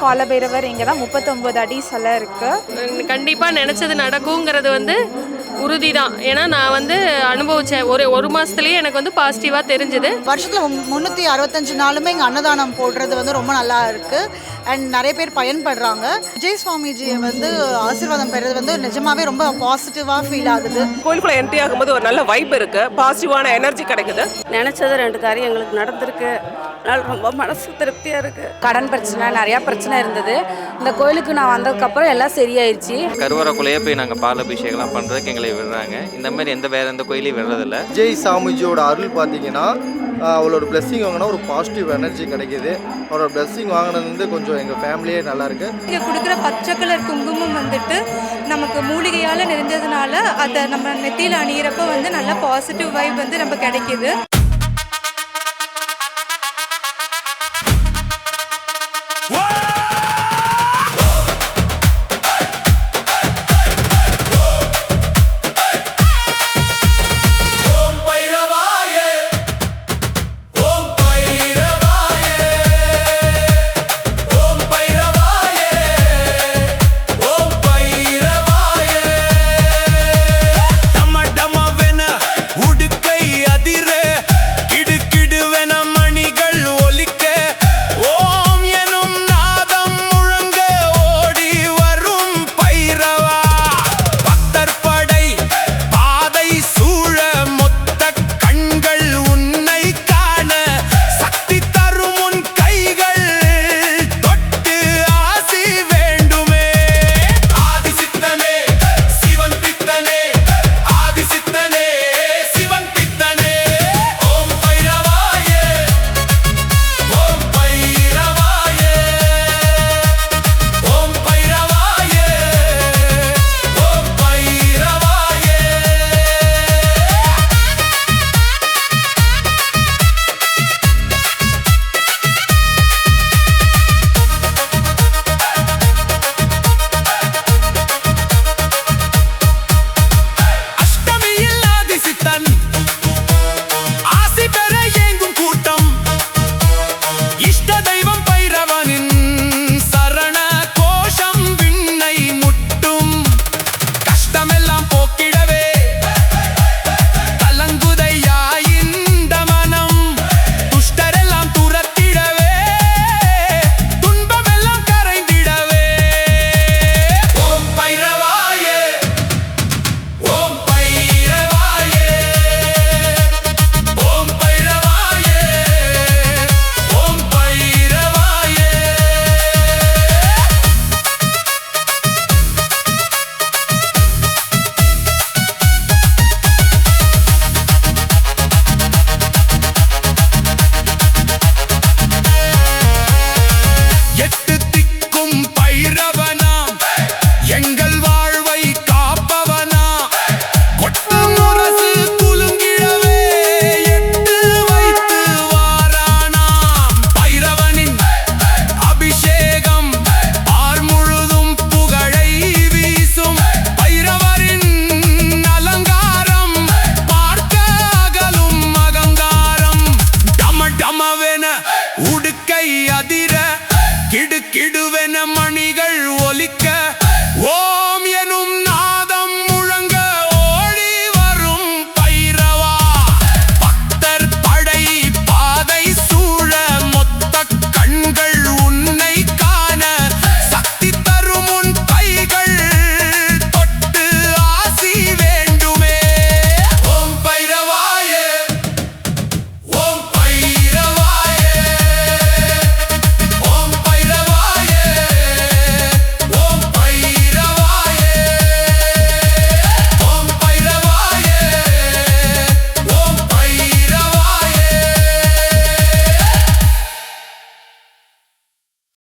காலபைரவர் இங்கே தான் 39 அடி சிலை இருக்குது. கண்டிப்பாக நினச்சது நடக்குங்கிறது வந்து உறுதி தான். ஏன்னா நான் வந்து அனுபவித்தேன். ஒரு மாதத்துலேயே எனக்கு வந்து பாசிட்டிவாக தெரிஞ்சுது. வருஷத்தில் 365 நாளுமே இங்கே அன்னதானம் போடுறது வந்து ரொம்ப நல்லா இருக்குது. அண்ட் நிறைய பேர் பயன்படுறாங்க. விஜய் சுவாமிஜி வந்து ஆசீர்வாதம் பெறது வந்து நிஜமாவே ரொம்ப பாசிட்டிவாக ஃபீல் ஆகுது. கோயிலுக்குள்ள என்ட்ரி ஆகும்போது ஒரு நல்ல வைப் இருக்கு, பாசிட்டிவான எனர்ஜி கிடைக்குது. நினச்சது 2 காரியம் எங்களுக்கு நடந்திருக்கு. அதனால ரொம்ப மனசு திருப்தியாக இருக்குது. கடன் பிரச்சனை நிறையா பிரச்சனை இருந்தது. இந்த கோயிலுக்கு நான் வந்ததுக்கப்புறம் எல்லாம் சரியாயிடுச்சு. கருவறைக்குள்ளேயே போய் நாங்கள் பால் அபிஷேகம்லாம் பண்ணுறதுக்கு எங்களை விடுறாங்க. இந்த மாதிரி வேறு எந்த கோயிலையும் விடுறதில்ல. விஜய் சாமிஜியோட அருள் பார்த்தீங்கன்னா அவளோட பிளெஸ்ஸிங் வாங்கினா ஒரு பாசிட்டிவ் எனர்ஜி கிடைக்கிது. அவரோட பிளெஸ்ஸிங் வாங்கினது வந்து கொஞ்சம் எங்கள் ஃபேமிலியே நல்லாயிருக்கு. இங்கே கொடுக்குற பச்சை கலர் குங்குமம் வந்துட்டு நமக்கு மூலிகையால் நிறைஞ்சதுனால அதை நம்ம நெத்தியில் அணியிறப்போ வந்து நல்ல பாசிட்டிவ் வைப் வந்து நம்ம கிடைக்கிது.